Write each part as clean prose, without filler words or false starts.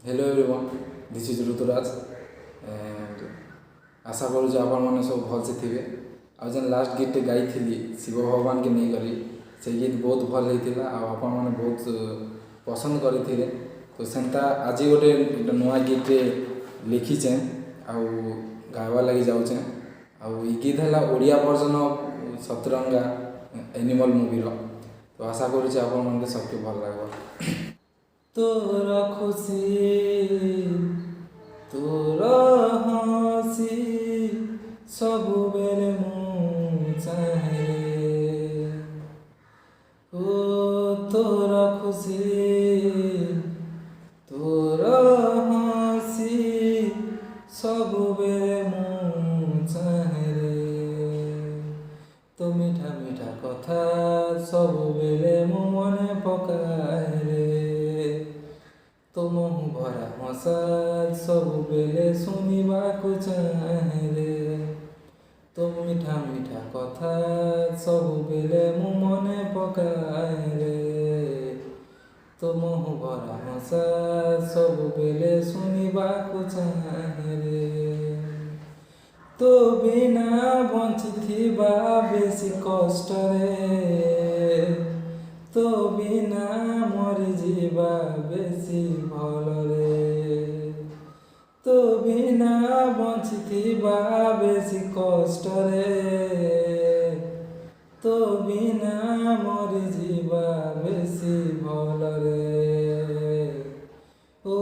Hello everyone, this is Ruturaj and आशा करूँ आपण मैंने सब भलसे थे। आज जेन लास्ट गीत गाई शिव भगवान के नहीं करी से गीत बहुत भल होता आपण मैंने बहुत पसंद करते। तो सेंता आज गोटे नुआ गीत लिखीचे गावा लगी जाऊे गीत है ओडिया वर्जन सतरंगा एनिमल मूवी तो आशा करुँचे आपण मैंने सबके भल लगे। तोरा खुशी तोरा हसी सबु बेले मु चाहे ओ तोरा खुशी तोरा हसी सबु बेले मु चाहे तो मीठा मीठा कथा सबु बेले मु मने पकाए रे तुम भरा हसा सबु बेले शुणवाकू चाहे रे तो मीठा मीठा कथा सबु बेले मु मने पकाए रे तुम भरा हसा सबु बेले शुणवाकू चाहे रे तो बिना बंचिथिबा बेसी कष्ट रे तो बिना मरी जीवा बेसी भल रे तो बिना बंचिथिबा बेसी कष्ट रे तो बिना मरी जीवा बेसी भल रे ओ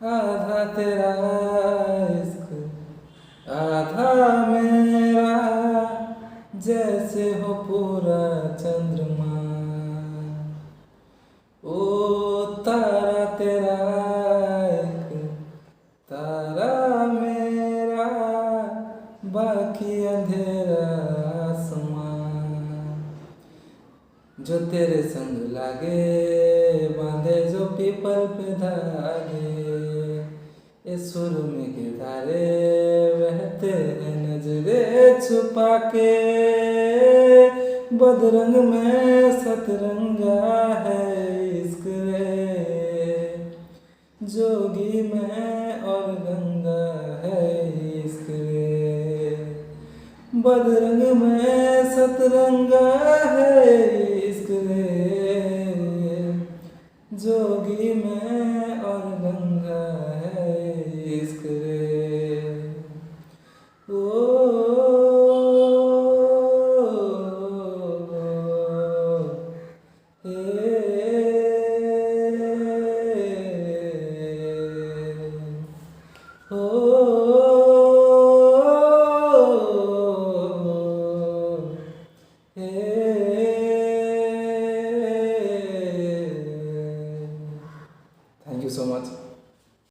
आधा तेरा इश्क आधा मेरा जैसे हो पूरा चंद्रमा ओ तारा तेरा एक तारा मेरा बाकी अंधेरा आसमां जो तेरे संग लागे बांधे जो पीपल पे धागे इस सुर में के धारे बहते हैं नजरे छुपा के बदरंग में सतरंगा है इश्क रे जोगी में और गंगा है इश्क रे बदरंग में सतरंगा है इश्क रे जोगी में